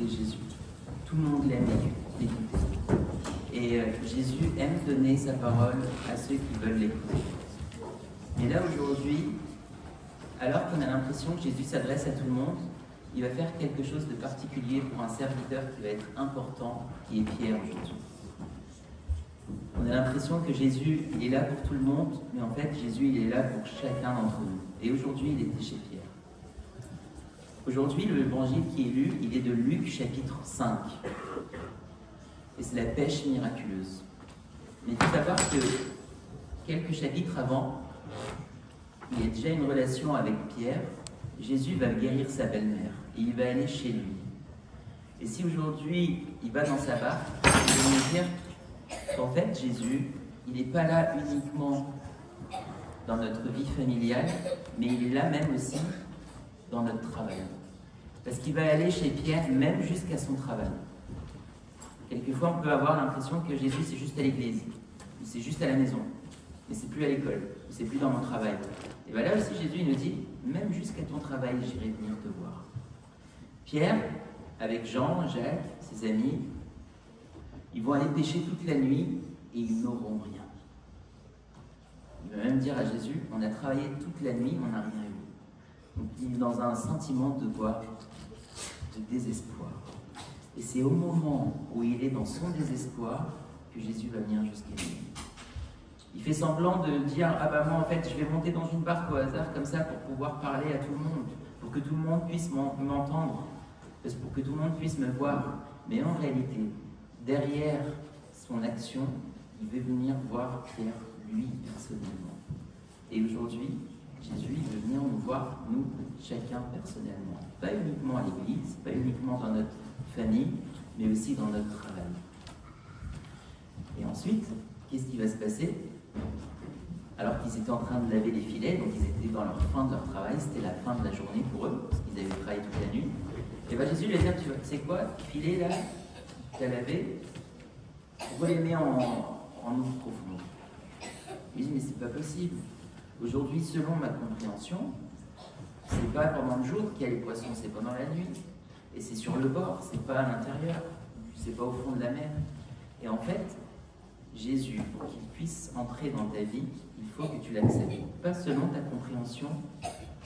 écouter Jésus. Tout le monde l'aime l'écouter. Et Jésus aime donner sa parole à ceux qui veulent l'écouter. Mais là, aujourd'hui, alors qu'on a l'impression que Jésus s'adresse à tout le monde, il va faire quelque chose de particulier pour un serviteur qui va être important, qui est Pierre aujourd'hui. On a l'impression que Jésus, il est là pour tout le monde, mais en fait, Jésus, il est là pour chacun d'entre nous. Et aujourd'hui, il était chez Pierre. Aujourd'hui, l'évangile qui est lu, il est de Luc, chapitre 5. Et c'est la pêche miraculeuse. Mais il faut savoir que quelques chapitres avant, il y a déjà une relation avec Pierre. Jésus va guérir sa belle-mère et il va aller chez lui. Et si aujourd'hui, il va dans sa barque, il va nous dire qu'en fait, Jésus, il n'est pas là uniquement dans notre vie familiale, mais il est là même aussi dans notre travail. Parce qu'il va aller chez Pierre même jusqu'à son travail. Quelquefois, on peut avoir l'impression que Jésus, c'est juste à l'église, ou c'est juste à la maison, mais c'est plus à l'école, ou c'est plus dans mon travail. Et bien là aussi, Jésus nous dit, même jusqu'à ton travail, j'irai venir te voir. Pierre, avec Jean, Jacques, ses amis, ils vont aller pêcher toute la nuit et ils n'auront rien. Il va même dire à Jésus, on a travaillé toute la nuit, on n'a rien eu. Donc il est dans un sentiment de désespoir. Et c'est au moment où il est dans son désespoir que Jésus va venir jusqu'à lui. Il fait semblant de dire, ah bah moi en fait je vais monter dans une barque au hasard comme ça pour pouvoir parler à tout le monde, pour que tout le monde puisse m'entendre, pour que tout le monde puisse me voir. Mais en réalité, derrière son action, il veut venir voir Pierre, lui, personnellement. Et aujourd'hui, Jésus veut venir nous voir, nous, chacun personnellement. Pas uniquement à l'église, pas uniquement dans notre famille, mais aussi dans notre travail. Et ensuite, qu'est-ce qui va se passer? Alors qu'ils étaient en train de laver les filets, donc ils étaient dans leur fin de leur travail, c'était la fin de la journée pour eux, parce qu'ils avaient travaillé toute la nuit. Et bien Jésus lui va dire, tu sais quoi, les filets là, tu as lavé, remets en eau profonde. Il dit, mais c'est pas possible. Aujourd'hui, selon ma compréhension, c'est pas pendant le jour qu'il y a les poissons, c'est pendant la nuit. Et c'est sur le bord, c'est pas à l'intérieur, c'est pas au fond de la mer. Et en fait, Jésus, pour qu'il puisse entrer dans ta vie, il faut que tu l'acceptes. Pas selon ta compréhension,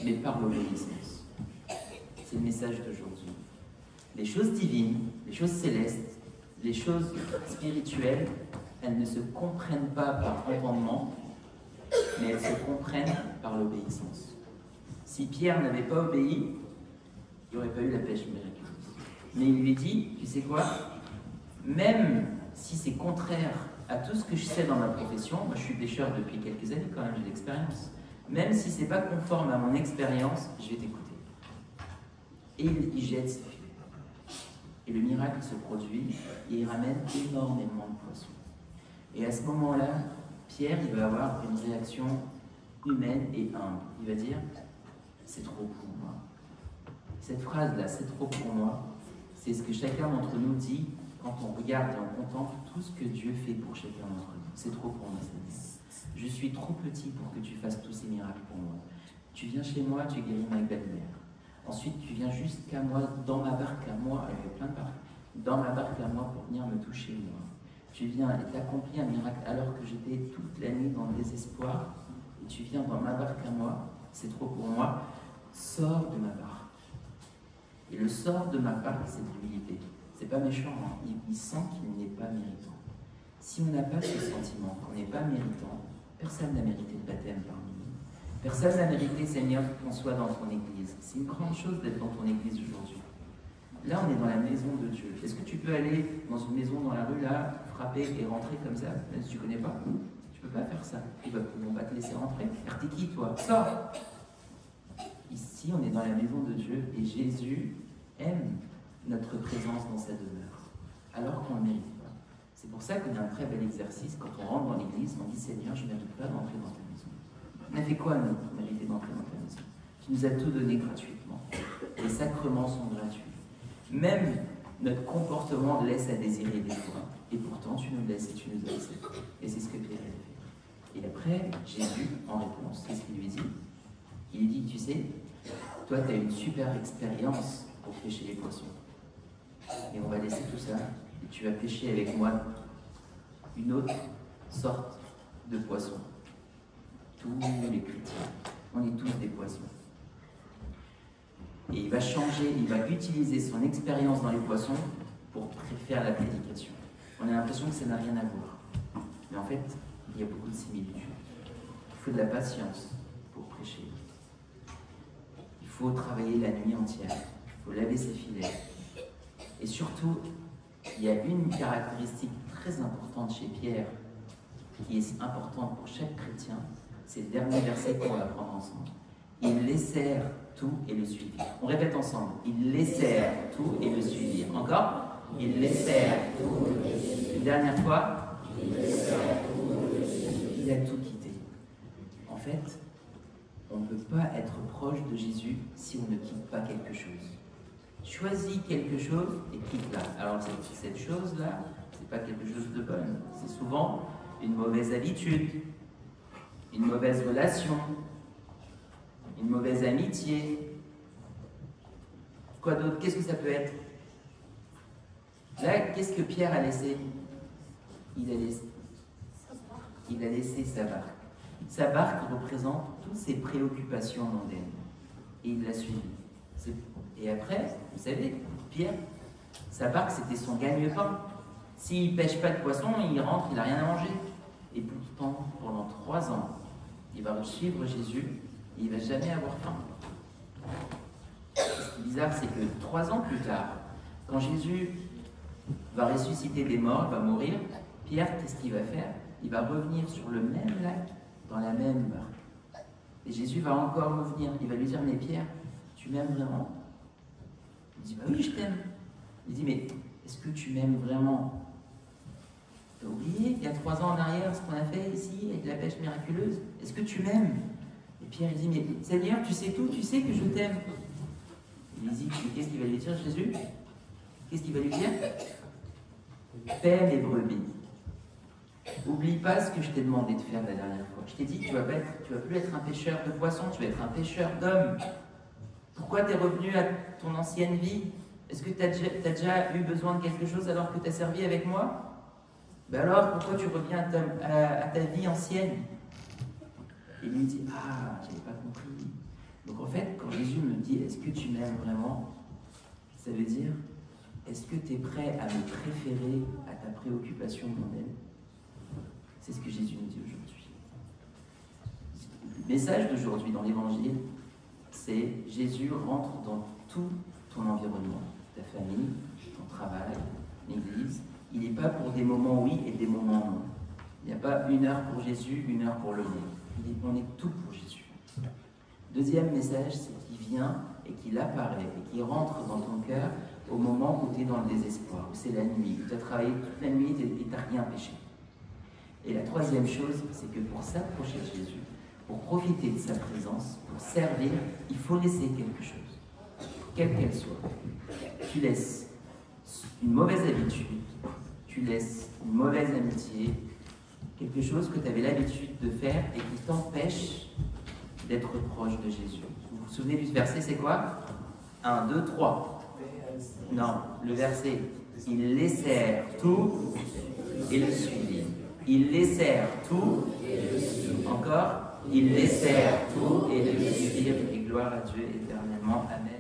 mais par l'obéissance. C'est le message d'aujourd'hui. Les choses divines, les choses célestes, les choses spirituelles, elles ne se comprennent pas par entendement, mais elles se comprennent par l'obéissance. Si Pierre n'avait pas obéi, il n'y aurait pas eu la pêche miraculeuse. Mais il lui dit, tu sais quoi, même si c'est contraire à tout ce que je sais dans ma profession, moi je suis pêcheur depuis quelques années quand même, j'ai l'expérience, même si c'est pas conforme à mon expérience, je vais t'écouter. Et il jette ses filets. Et le miracle se produit, et il ramène énormément de poissons. Et à ce moment-là, Pierre, il va avoir une réaction humaine et humble. Il va dire, c'est trop pour moi. Cette phrase-là, c'est trop pour moi, c'est ce que chacun d'entre nous dit quand on regarde et on contemple tout ce que Dieu fait pour chacun d'entre nous. C'est trop pour moi, Seigneur. Je suis trop petit pour que tu fasses tous ces miracles pour moi. Tu viens chez moi, tu guéris ma belle-mère. Ensuite, tu viens jusqu'à moi, dans ma barque à moi, il y a plein de barques, dans ma barque à moi pour venir me toucher, moi. Tu viens et t'accomplis un miracle alors que j'étais toute la nuit dans le désespoir. Et tu viens dans ma barque à moi, c'est trop pour moi. Sors de ma barque. Et le sort de ma barque, c'est de l'humilité. C'est pas méchant, hein. Il sent qu'il n'est pas méritant. Si on n'a pas ce sentiment qu'on n'est pas méritant, personne n'a mérité le baptême parmi nous. Personne n'a mérité, Seigneur, qu'on soit dans ton église. C'est une grande chose d'être dans ton église aujourd'hui. Là, on est dans la maison de Dieu. Est-ce que tu peux aller dans une maison dans la rue, là, frapper et rentrer comme ça, même si tu ne connais pas? Tu ne peux pas faire ça. Ils ne vont pas te laisser rentrer. Car t'es qui, toi? Sors! Ici, on est dans la maison de Dieu et Jésus aime notre présence dans sa demeure, alors qu'on ne le mérite pas. C'est pour ça qu'on a un très bel exercice. Quand on rentre dans l'église, on dit, Seigneur, je ne mérite pas d'entrer dans ta maison. On a fait quoi, nous, pour mériter d'entrer dans ta maison? Tu nous as tout donné gratuitement. Les sacrements sont gratuits. Même notre comportement laisse à désirer des fois. Et pourtant, tu nous laisses et tu nous as laissé. Et c'est ce que Pierre a fait. Et après, Jésus, en réponse, c'est ce qu'il lui dit. Il lui dit, tu sais, toi, tu as une super expérience pour pêcher les poissons. Et on va laisser tout ça. Et tu vas pêcher avec moi une autre sorte de poisson. Tous les chrétiens, on est tous des poissons. Et il va changer, il va utiliser son expérience dans les poissons pour faire la prédication. On a l'impression que ça n'a rien à voir. Mais en fait, il y a beaucoup de similitudes. Il faut de la patience pour prêcher. Il faut travailler la nuit entière. Il faut laver ses filets. Et surtout, il y a une caractéristique très importante chez Pierre, qui est importante pour chaque chrétien, c'est le dernier verset qu'on va prendre ensemble. Ils laissèrent tout et le suivirent. On répète ensemble. Ils laissèrent tout et le suivirent. Encore? Ils laissèrent tout. Une dernière fois. Il a tout quitté. En fait, on ne peut pas être proche de Jésus si on ne quitte pas quelque chose. Choisis quelque chose et quitte-la. Alors cette chose-là, c'est pas quelque chose de bon. C'est souvent une mauvaise habitude, une mauvaise relation, une mauvaise amitié. Quoi d'autre? Qu'est-ce que ça peut être? Là, qu'est-ce que Pierre a laissé? Il a laissé sa barque. Sa barque représente toutes ses préoccupations mondaines. Et il l'a suivi. Et après, vous savez, Pierre, sa barque, c'était son gagne-pain. S'il ne pêche pas de poisson, il rentre, il n'a rien à manger. Et pourtant, pendant 3 ans, il va suivre Jésus et il ne va jamais avoir faim. Ce qui est bizarre, c'est que 3 ans plus tard, quand Jésus va ressusciter des morts, va mourir, Pierre, qu'est-ce qu'il va faire? Il va revenir sur le même lac, dans la même barque. Et Jésus va encore revenir. Il va lui dire, mais Pierre, tu m'aimes vraiment? Il dit, bah oui, je t'aime. Il dit, mais est-ce que tu m'aimes vraiment? T'as oublié, il y a 3 ans en arrière, ce qu'on a fait ici, avec la pêche miraculeuse? Est-ce que tu m'aimes? Et Pierre, il dit, mais Seigneur, tu sais tout, tu sais que je t'aime. Il dit, qu'est-ce qu'il va lui dire, Jésus? Qu'est-ce qu'il va lui dire? Paie les brebis. Oublie pas ce que je t'ai demandé de faire la dernière fois. Je t'ai dit que tu vas plus être un pêcheur de poissons, tu vas être un pêcheur d'hommes. Pourquoi tu es revenu à ton ancienne vie? Est-ce que tu as déjà eu besoin de quelque chose alors que tu as servi avec moi? Ben alors, pourquoi tu reviens à ta vie ancienne? Et lui dit, ah, j'avais pas compris. Donc en fait, quand Jésus me dit, est-ce que tu m'aimes vraiment? Ça veut dire, est-ce que tu es prêt à me préférer à ta préoccupation mondaine? C'est ce que Jésus nous dit aujourd'hui. Le message d'aujourd'hui dans l'Évangile, c'est Jésus rentre dans tout ton environnement, ta famille, ton travail, l'église. Il n'est pas pour des moments oui et des moments non. Il n'y a pas 1 heure pour Jésus, 1 heure pour le monde. On est tout pour Jésus. Deuxième message, c'est qu'il vient et qu'il apparaît et qu'il rentre dans ton cœur au moment où tu es dans le désespoir, où c'est la nuit, où tu as travaillé toute la nuit et tu n'as rien péché. Et la troisième chose, c'est que pour s'approcher de Jésus, pour profiter de sa présence, pour servir, il faut laisser quelque chose, quelle qu'elle soit. Tu laisses une mauvaise habitude, tu laisses une mauvaise amitié, quelque chose que tu avais l'habitude de faire et qui t'empêche d'être proche de Jésus. Vous vous souvenez du verset, c'est quoi? 1, 2, 3. Non, le verset, ils laissèrent tout et le suivirent. Ils laissèrent tout, encore, ils laissèrent tout et le suivirent. Et gloire à Dieu éternellement. Amen.